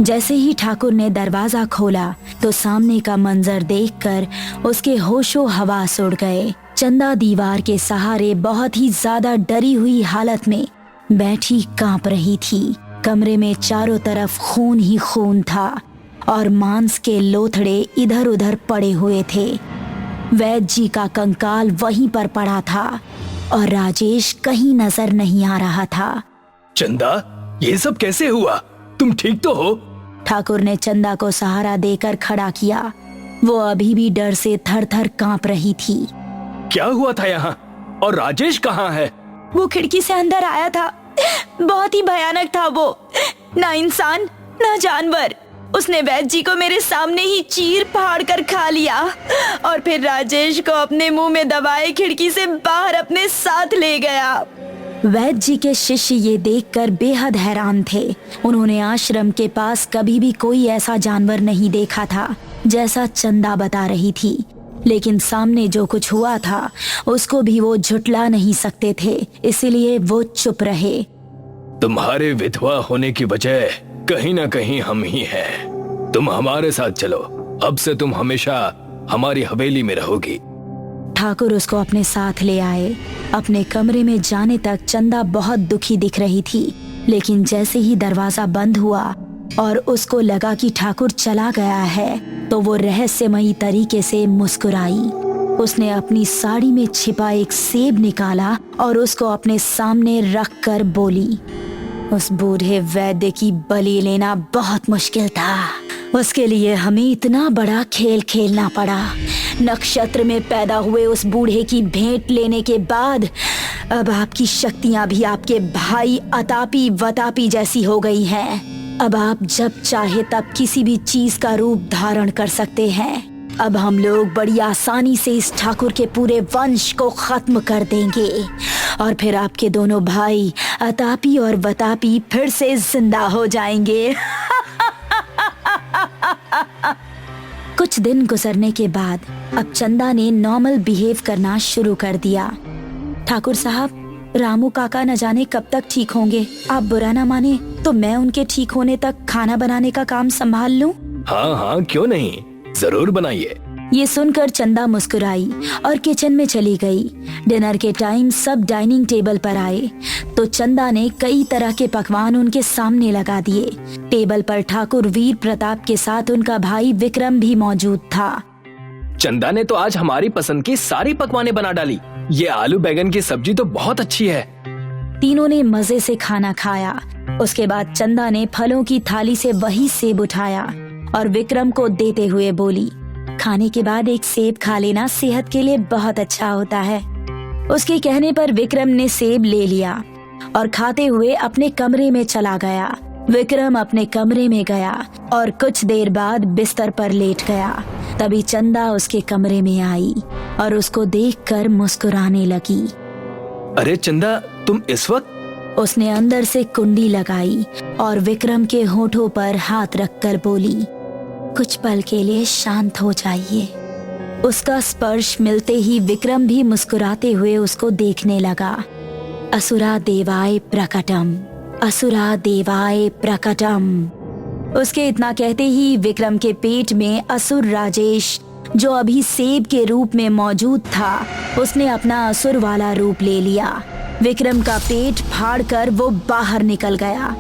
जैसे ही ठाकुर ने दरवाजा खोला तो सामने का मंजर देखकर उसके होशो हवास उड़ गए। चंदा दीवार के सहारे बहुत ही ज्यादा डरी हुई हालत में बैठी कांप रही थी। कमरे में चारों तरफ खून ही खून था और मांस के लोथड़े इधर उधर पड़े हुए थे। वैद्य जी का कंकाल वहीं पर पड़ा था और राजेश कहीं नजर नहीं आ रहा था। चंदा, ये सब कैसे हुआ? तुम ठीक तो हो? ठाकुर ने चंदा को सहारा देकर खड़ा किया। वो अभी भी डर से थर थर कांप रही थी। क्या हुआ था यहाँ? और राजेश कहाँ है? वो खिड़की से अंदर आया था। बहुत ही भयानक था वो, ना इंसान ना जानवर। उसने वैद्य जी को मेरे सामने ही चीर फाड़ कर खा लिया और फिर राजेश को अपने मुंह में दबाए खिड़की से बाहर अपने साथ ले गया। वैद्य जी के शिष्य ये देखकर बेहद हैरान थे। उन्होंने आश्रम के पास कभी भी कोई ऐसा जानवर नहीं देखा था जैसा चंदा बता रही थी, लेकिन सामने जो कुछ हुआ था उसको भी वो झुटला नहीं सकते थे, इसलिए वो चुप रहे। तुम्हारे विधवा होने की वजह कहीं ना कहीं हम ही हैं। तुम हमारे साथ चलो, अब से तुम हमेशा हमारी हवेली में रहोगी। ठाकुर उसको अपने साथ ले आए। अपने कमरे में जाने तक चंदा बहुत दुखी दिख रही थी, लेकिन जैसे ही दरवाजा बंद हुआ और उसको लगा कि ठाकुर चला गया है तो वो रहस्यमयी तरीके से मुस्कुराई। उसने अपनी साड़ी में छिपा एक सेब निकाला और उसको अपने सामने रख कर बोली, उस बूढ़े वैद्य की बलि लेना बहुत मुश्किल था। उसके लिए हमें इतना बड़ा खेल खेलना पड़ा। नक्षत्र में पैदा हुए उस बूढ़े की भेंट लेने के बाद अब आपकी शक्तियां भी आपके भाई अतापी वतापी जैसी हो गई हैं। अब आप जब चाहे तब किसी भी चीज का रूप धारण कर सकते हैं। अब हम लोग बड़ी आसानी से इस ठाकुर के पूरे वंश को खत्म कर देंगे और फिर आपके दोनों भाई अतापी और वतापी फिर से जिंदा हो जाएंगे। कुछ दिन गुजरने के बाद अब चंदा ने नॉर्मल बिहेव करना शुरू कर दिया। ठाकुर साहब, रामू काका न जाने कब तक ठीक होंगे। आप बुरा न माने तो मैं उनके ठीक होने तक खाना बनाने का काम संभाल लूं? हाँ हाँ, क्यों नहीं, जरूर बनाइए। ये सुनकर चंदा मुस्कुराई और किचन में चली गई। डिनर के टाइम सब डाइनिंग टेबल पर आए तो चंदा ने कई तरह के पकवान उनके सामने लगा दिए। टेबल पर ठाकुर वीर प्रताप के साथ उनका भाई विक्रम भी मौजूद था। चंदा ने तो आज हमारी पसंद की सारी पकवाने बना डाली। ये आलू बैगन की सब्जी तो बहुत अच्छी है। तीनों ने मजे से खाना खाया। उसके बाद चंदा ने फलों की थाली से वही सेब उठाया और विक्रम को देते हुए बोली, खाने के बाद एक सेब खा लेना सेहत के लिए बहुत अच्छा होता है। उसके कहने पर विक्रम ने सेब ले लिया और खाते हुए अपने कमरे में चला गया। विक्रम अपने कमरे में गया और कुछ देर बाद बिस्तर पर लेट गया। तभी चंदा उसके कमरे में आई और उसको देखकर मुस्कुराने लगी। अरे चंदा, तुम इस वक्त? उसने अंदर से कुंडी लगाई और विक्रम के होठों पर हाथ रखकर बोली, कुछ पल के लिए शांत हो जाइए। उसका स्पर्श मिलते ही विक्रम भी मुस्कुराते हुए उसको देखने लगा। असुरा देवाय प्रकटम, असुरा देवाय प्रकटम। उसके इतना कहते ही विक्रम के पेट में असुर राजेश, जो अभी सेब के रूप में मौजूद था, उसने अपना असुर वाला रूप ले लिया। विक्रम का पेट फाड़कर वो बाहर निकल गया।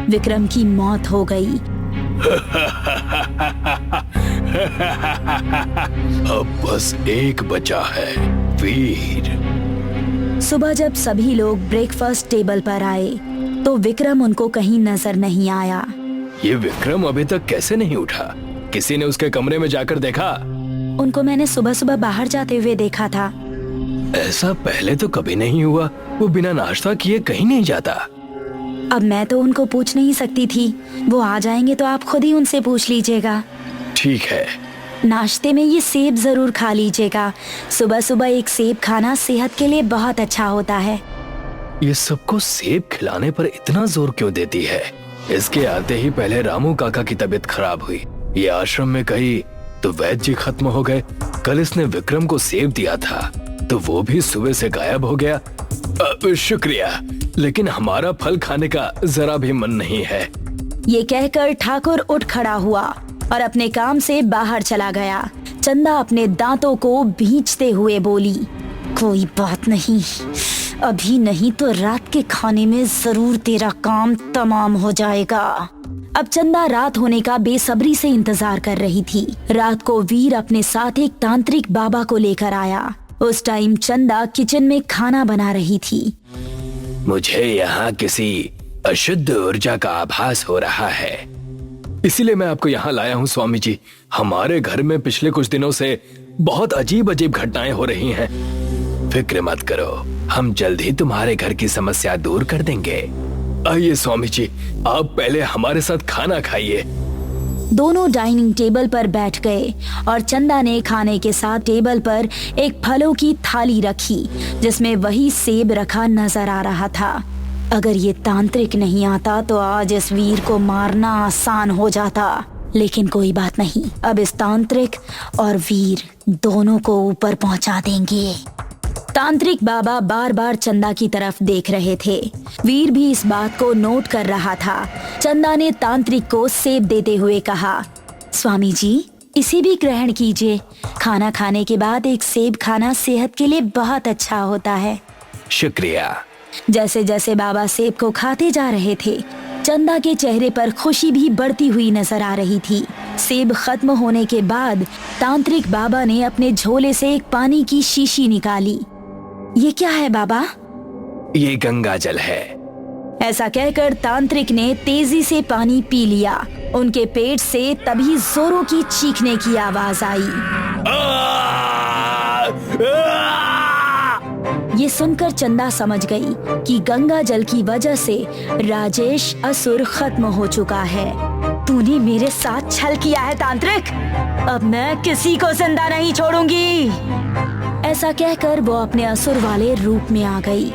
विक्रम की मौत हो गई। अब बस एक बचा है, वीर। सुबह जब सभी लोग ब्रेकफास्ट टेबल पर आए तो विक्रम उनको कहीं नजर नहीं आया। ये विक्रम अभी तक कैसे नहीं उठा? किसी ने उसके कमरे में जाकर देखा? उनको मैंने सुबह सुबह बाहर जाते हुए देखा था। ऐसा पहले तो कभी नहीं हुआ। वो बिना नाश्ता किए कहीं नहीं जाता। अब मैं तो उनको पूछ नहीं सकती थी। वो आ जाएंगे तो आप खुद ही उनसे पूछ लीजिएगा। ठीक है। नाश्ते में ये सेब जरूर खा लीजिएगा। सुबह सुबह एक सेब खाना सेहत के लिए बहुत अच्छा होता है। ये सबको सेब खिलाने पर इतना जोर क्यों देती है? इसके आते ही पहले रामू काका की तबीयत खराब हुई। ये आश्रम में कही तो वैद्य जी खत्म हो गए। कल इसने विक्रम को सेब दिया था तो वो भी सुबह से गायब हो गया। शुक्रिया, लेकिन हमारा फल खाने का जरा भी मन नहीं है। ये कहकर ठाकुर उठ खड़ा हुआ और अपने काम से बाहर चला गया। चंदा अपने दांतों को भींचते हुए बोली, कोई बात नहीं, अभी नहीं तो रात के खाने में जरूर तेरा काम तमाम हो जाएगा। अब चंदा रात होने का बेसब्री से इंतजार कर रही थी। रात को वीर अपने साथ एक तांत्रिक बाबा को लेकर आया। उस टाइम चंदा किचन में खाना बना रही थी। मुझे यहाँ किसी अशुद्ध ऊर्जा का आभास हो रहा है, इसीलिए मैं आपको यहाँ लाया हूँ स्वामी जी। हमारे घर में पिछले कुछ दिनों से बहुत अजीब अजीब घटनाएं हो रही हैं। फिक्र मत करो, हम जल्द ही तुम्हारे घर की समस्या दूर कर देंगे। आइए स्वामी जी, आप पहले हमारे साथ खाना खाइए। दोनों डाइनिंग टेबल पर बैठ गए और चंदा ने खाने के साथ टेबल पर एक फलों की थाली रखी जिसमें वही सेब रखा नजर आ रहा था। अगर ये तांत्रिक नहीं आता तो आज इस वीर को मारना आसान हो जाता, लेकिन कोई बात नहीं, अब इस तांत्रिक और वीर दोनों को ऊपर पहुंचा देंगे। तांत्रिक बाबा बार बार चंदा की तरफ देख रहे थे। वीर भी इस बात को नोट कर रहा था। चंदा ने तांत्रिक को सेब देते हुए कहा, स्वामी जी, इसे भी ग्रहण कीजिए। खाना खाने के बाद एक सेब खाना सेहत के लिए बहुत अच्छा होता है। शुक्रिया। जैसे जैसे बाबा सेब को खाते जा रहे थे, चंदा के चेहरे पर खुशी भी बढ़ती हुई नजर आ रही थी। सेब खत्म होने के बाद तांत्रिक बाबा ने अपने झोले से एक पानी की शीशी निकाली। ये क्या है बाबा? ये गंगा जल है। ऐसा कहकर तांत्रिक ने तेजी से पानी पी लिया। उनके पेट से तभी जोरों की चीखने की आवाज आई। ये सुनकर चंदा समझ गई कि गंगा जल की वजह से राजेश असुर खत्म हो चुका है। तूने मेरे साथ छल किया है तांत्रिक, अब मैं किसी को जिंदा नहीं छोड़ूंगी। ऐसा कहकर वो अपने असुर वाले रूप में आ गई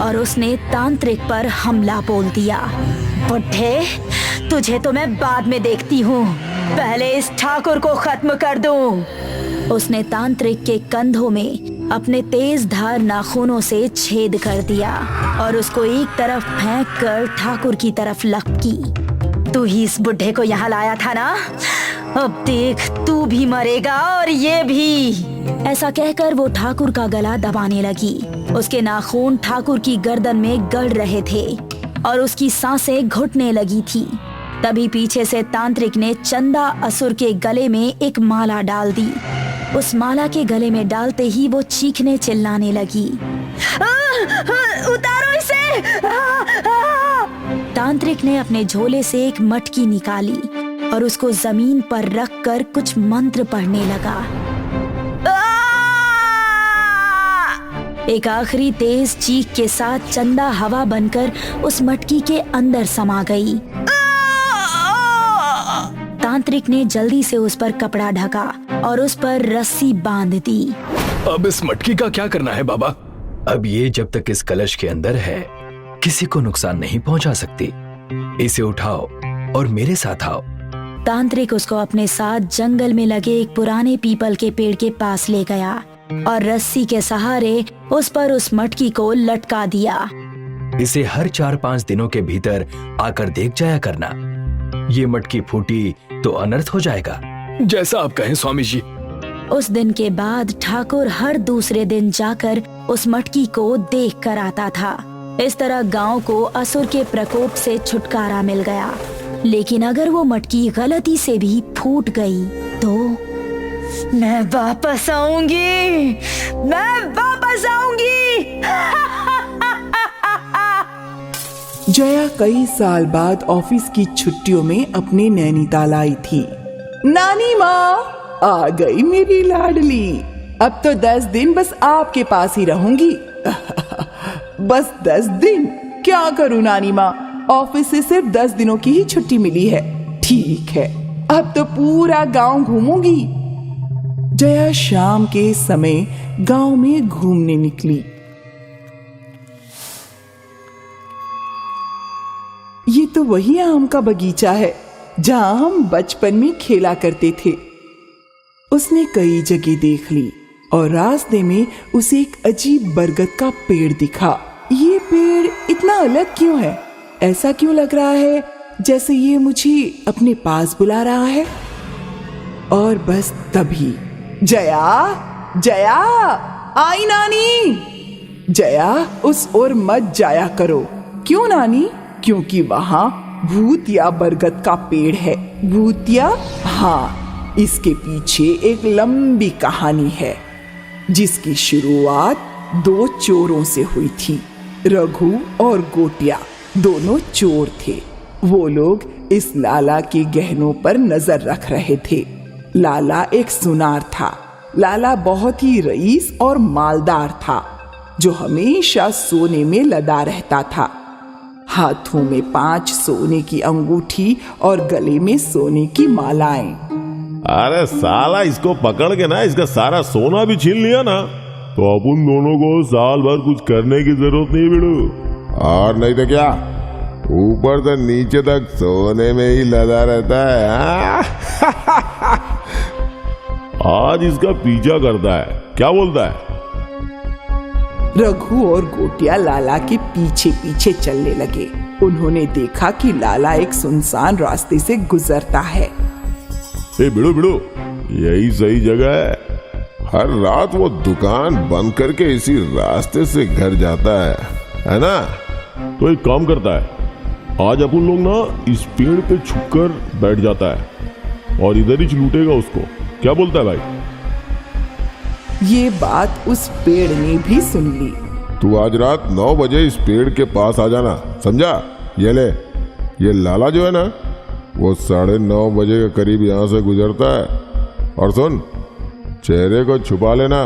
और उसने तांत्रिक पर हमला बोल दिया। बुड्ढे, तुझे तो मैं बाद में देखती हूँ, पहले इस ठाकुर को खत्म कर दूं। उसने तांत्रिक के कंधों में अपने तेज धार नाखूनों से छेद कर दिया और उसको एक तरफ फेंक कर ठाकुर की तरफ लपकी। तू ही इस बुड्ढे को यहाँ लाया था ना? अब देख, तू भी मरेगा और ये भी। ऐसा कहकर वो ठाकुर का गला दबाने लगी। उसके नाखून ठाकुर की गर्दन में गड़ रहे थे और उसकी सांसें घुटने लगी थी। तभी पीछे से तांत्रिक ने चंदा असुर के गले में एक माला डाल दी। उस माला के गले में डालते ही वो चीखने चिल्लाने लगी। उतारो इसे! तांत्रिक ने अपने झोले से एक मटकी निकाली और उसको जमीन पर रखकर कुछ मंत्र पढ़ने लगा। एक आखिरी तेज चीख के साथ चंदा हवा बनकर उस मटकी के अंदर समा गई। तांत्रिक ने जल्दी से उस पर कपड़ा ढका और उस पर रस्सी बांध दी। अब इस मटकी का क्या करना है बाबा? अब ये जब तक इस कलश के अंदर है, किसी को नुकसान नहीं पहुंचा सकती। इसे उठाओ और मेरे साथ आओ। तांत्रिक उसको अपने साथ जंगल में लगे एक पुराने पीपल के पेड़ के पास ले गया और रस्सी के सहारे उस पर उस मटकी को लटका दिया। इसे हर 4-5 दिनों के भीतर आकर देख जाया करना। ये मटकी फूटी तो अनर्थ हो जाएगा। जैसा आप कहें स्वामी जी। उस दिन के बाद ठाकुर हर दूसरे दिन जाकर उस मटकी को देख कर आता था। इस तरह गांव को असुर के प्रकोप से छुटकारा मिल गया। लेकिन अगर वो मटकी गलती से भी फूट गई तो मैं वापस आऊंगी, मैं वापस आऊंगी। जया कई साल बाद ऑफिस की छुट्टियों में अपने नैनीताल आई थी। नानी माँ, आ गई मेरी लाडली। अब तो 10 दिन बस आपके पास ही रहूंगी। बस 10 दिन? क्या करूं नानी माँ, ऑफिस से सिर्फ 10 दिनों की ही छुट्टी मिली है। ठीक है, अब तो पूरा गांव घूमूंगी। जया शाम के समय गांव में घूमने निकली। ये तो वही आम का बगीचा है जहां हम बचपन में खेला करते थे। उसने कई जगह देख ली, और रास्ते में उसे एक अजीब बरगद का पेड़ दिखा। ये पेड़ इतना अलग क्यों है? ऐसा क्यों लग रहा है जैसे ये मुझे अपने पास बुला रहा है? और बस तभी जया, जया, आई नानी। जया, उस ओर मत जाया करो। क्यों नानी? क्योंकि वहां भूतिया बरगद का पेड़ है। भूतिया? हाँ, इसके पीछे एक लंबी कहानी है जिसकी शुरुआत 2 चोरों से हुई थी। रघु और गोटिया दोनों चोर थे। वो लोग इस लाला के गहनों पर नजर रख रहे थे। लाला एक सुनार था। लाला बहुत ही रईस और मालदार था जो हमेशा सोने में लदा रहता था। हाथों में 5 सोने की अंगूठी और गले में सोने की मालाएं। अरे साला, इसको पकड़ के ना इसका सारा सोना भी छीन लिया ना तो अपन दोनों को साल भर कुछ करने की जरूरत नहीं बिड़ू। और नहीं तो क्या, ऊपर से नीचे तक सोने में ही लदा रहता है। आज इसका पीछा करता है, क्या बोलता है? रघु और गोटिया लाला के पीछे पीछे चलने लगे। उन्होंने देखा कि लाला एक सुनसान रास्ते से गुजरता है। ए बिड़ू बिड़ू, यही सही जगह है। हर रात वो दुकान बंद करके इसी रास्ते से घर जाता है ना? तो एक काम करता है, आज अपन लोग ना इस पेड़ पे छुपकर बैठ जाता है और इधर ही लूटेगा उसको। क्या बोलता है भाई? ये बात उस पेड़ ने भी सुन ली। तू आज रात 9 बजे इस पेड़ के पास आ जाना, समझा? ये ले, ये लाला जो है ना, वो 9:30 बजे के करीब यहाँ से गुजरता है। और सुन, चेहरे को छुपा लेना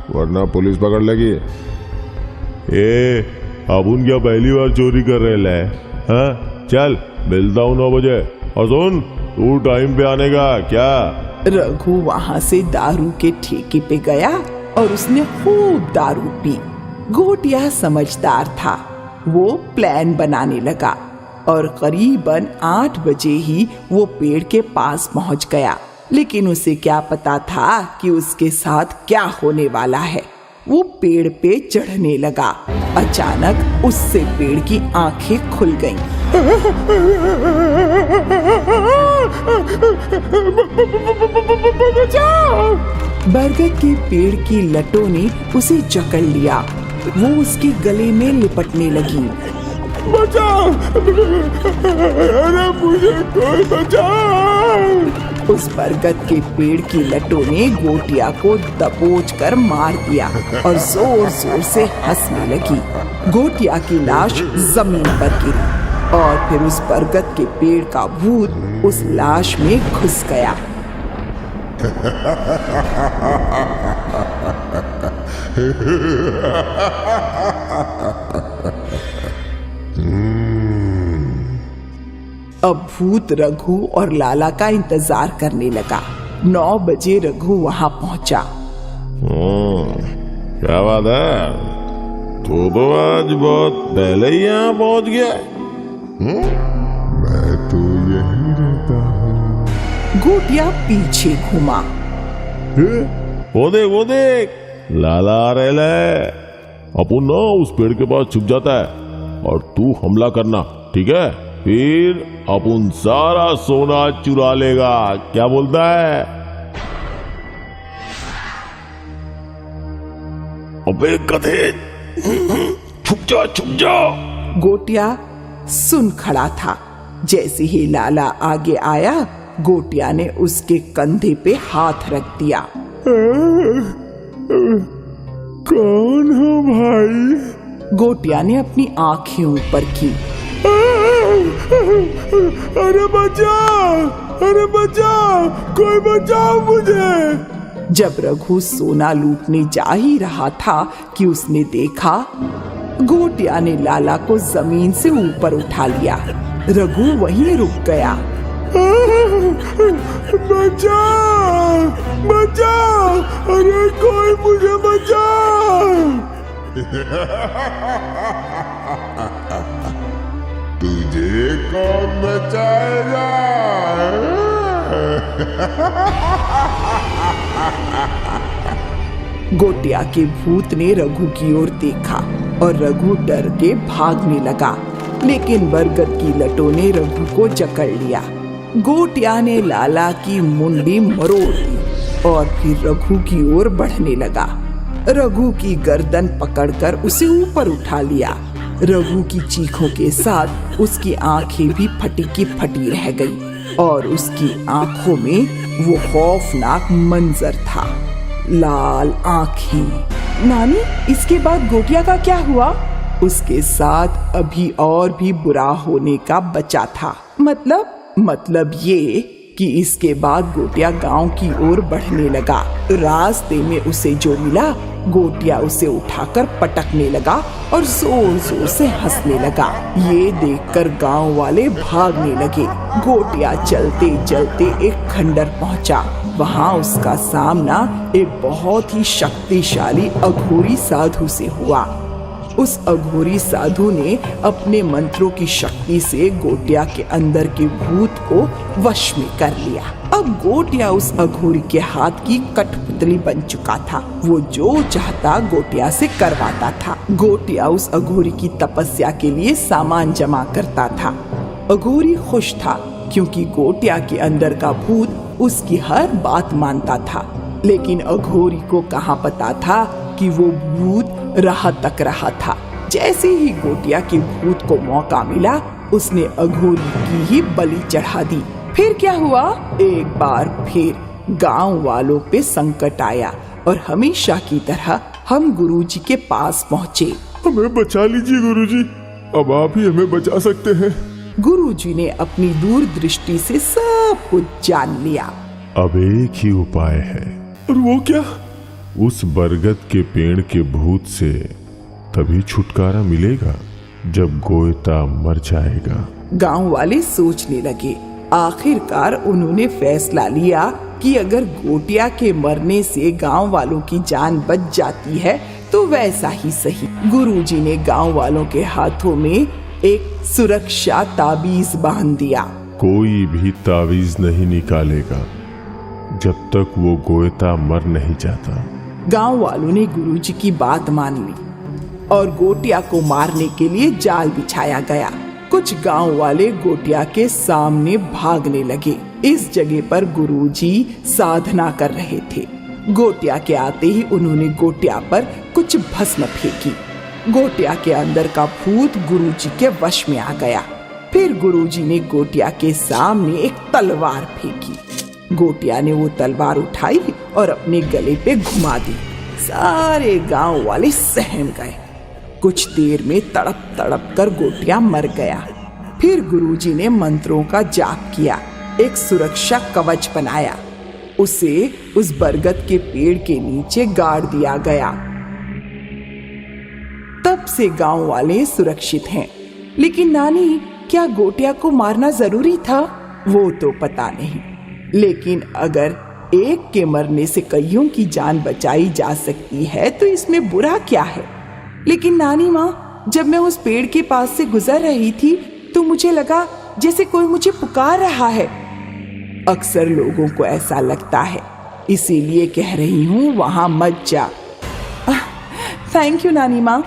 वरना पुलिस पकड़ लेगी। अपन क्या पहली बार चोरी कर रहे ले? हाँ, चल मिलता हूँ 9 बजे। और सुन, तू टाइम पे आने का क्या? रघु वहां से दारू के ठेके पे गया और उसने खूब दारू पी। गोटिया समझदार था। वो प्लान बनाने लगा और करीबन 8 बजे ही वो पेड़ के पास पहुंच गया। लेकिन उसे क्या पता था कि उसके साथ क्या होने वाला है। वो पेड़ पे चढ़ने लगा। अचानक उससे पेड़ की आंखें खुल गईं। बरगद के पेड़ की लटों ने उसे जकड़ लिया। वो उसके गले में लिपटने लगी। बचाओ! अरे मुझे कोई बचाओ! उस बरगद के पेड़ की लटों ने गोटिया को दबोच कर मार दिया और जोर जोर से हंसने लगी। गोटिया की लाश जमीन पर गिरी और फिर उस बरगद के पेड़ का भूत उस लाश में घुस गया। अब भूत रघु और लाला का इंतजार करने लगा। 9 बजे रघु वहां पहुंचा। क्या बात है, तो आज बहुत पहले ही यहाँ पहुंच गया। मैं तो यही रहता हूँ। गोटिया पीछे घूमा। वो देख लाला आ रहा है। अपन ना उस पेड़ के पास छुप जाता है और तू हमला करना, ठीक है? फिर अपन सारा सोना चुरा लेगा। क्या बोलता है? अबे गधे, छुप जा। गोटिया सुन खड़ा था। जैसे ही लाला आगे आया, गोटिया ने उसके कंधे पे हाथ रख दिया। कौन हो भाई? गोटिया ने अपनी आंखें ऊपर की। अरे बचाओ, कोई बचाओ मुझे। जब रघु सोना लूटने जा ही रहा था कि उसने देखा गोटिया ने लाला को जमीन से ऊपर उठा लिया। रघु वहीं रुक गया। बचाओ, अरे कोई मुझे बचाओ। तुझे कौन बचाएगा? गोटिया के भूत ने रघु की ओर देखा और रघु डर के भागने लगा, लेकिन बरगद की लटों ने रघु को जकड़ लिया। गोटिया ने लाला की मुंडी मरोड़ दी और फिर रघु की ओर बढ़ने लगा। रघु की गर्दन पकड़कर उसे ऊपर उठा लिया। रघु की चीखों के साथ उसकी आंखें भी फटी की फटी रह गई और उसकी आंखों में वो खौफनाक मंजर था, लाल आंखें। नानी, इसके बाद गोटिया का क्या हुआ? उसके साथ अभी और भी बुरा होने का बचा था। मतलब ये कि इसके बाद गोटिया गांव की ओर बढ़ने लगा। रास्ते में उसे जो मिला, गोटिया उसे उठाकर पटकने लगा और जोर जोर से हंसने लगा। ये देखकर गांव वाले भागने लगे। गोटिया चलते चलते एक खंडर पहुंचा। वहां उसका सामना एक बहुत ही शक्तिशाली अघोरी साधु से हुआ। उस अघोरी साधु ने अपने मंत्रों की शक्ति से गोटिया के अंदर के भूत को वश में कर लिया। अब गोटिया उस अघोरी के हाथ की कठपुतली बन चुका था। वो जो चाहता गोटिया से करवाता था। गोटिया उस अघोरी की तपस्या के लिए सामान जमा करता था। अघोरी खुश था क्योंकि गोटिया के अंदर का भूत उसकी हर बात मानता था। लेकिन अघोरी को कहाँ पता था कि वो भूत राह तक रहा था। जैसे ही गोटिया के भूत को मौका मिला, उसने अघोरी की ही बलि चढ़ा दी। फिर क्या हुआ? एक बार फिर गांव वालों पे संकट आया और हमेशा की तरह हम गुरुजी के पास पहुँचे। हमें बचा लीजिए गुरुजी, अब आप ही हमें बचा सकते हैं। गुरुजी ने अपनी दूरदृष्टि से सब कुछ जान लिया। अब एक ही उपाय है। और वो क्या? उस बरगद के पेड़ के भूत से तभी छुटकारा मिलेगा जब गोयता मर जाएगा। गांव वाले सोचने लगे। आखिरकार उन्होंने फैसला लिया कि अगर गोटिया के मरने से गांव वालों की जान बच जाती है तो वैसा ही सही। गुरुजी ने गांव वालों के हाथों में एक सुरक्षा ताबीज बांध दिया। कोई भी ताबीज नहीं निकालेगा जब तक वो गोयता मर नहीं जाता। गांव वालों ने गुरुजी की बात मान ली और गोटिया को मारने के लिए जाल बिछाया गया। कुछ गांव वाले गोटिया के सामने भागने लगे। इस जगह पर गुरुजी साधना कर रहे थे। गोटिया के आते ही उन्होंने गोटिया पर कुछ भस्म फेंकी। गोटिया के अंदर का भूत गुरुजी के वश में आ गया। फिर गुरुजी ने गोटिया के सामने एक तलवार फेंकी। गोटिया ने वो तलवार उठाई और अपने गले पे घुमा दी। सारे गांव वाले सहम गए। कुछ देर में तड़प तड़प कर गोटिया मर गया। फिर गुरुजी ने मंत्रों का जाप किया, एक सुरक्षा कवच बनाया। उसे उस बरगद के पेड़ के नीचे गाड़ दिया गया। तब से गांव वाले सुरक्षित हैं। लेकिन नानी, क्या गोटिया को मारना जरूरी था? वो तो पता नहीं, लेकिन अगर एक के मरने से कईयों की जान बचाई जा सकती है तो इसमें बुरा क्या है? लेकिन नानी माँ, जब मैं उस पेड़ के पास से गुजर रही थी तो मुझे लगा जैसे कोई मुझे पुकार रहा है। अक्सर लोगों को ऐसा लगता है, इसीलिए कह रही हूँ वहां मत जा। थैंक यू नानी माँ।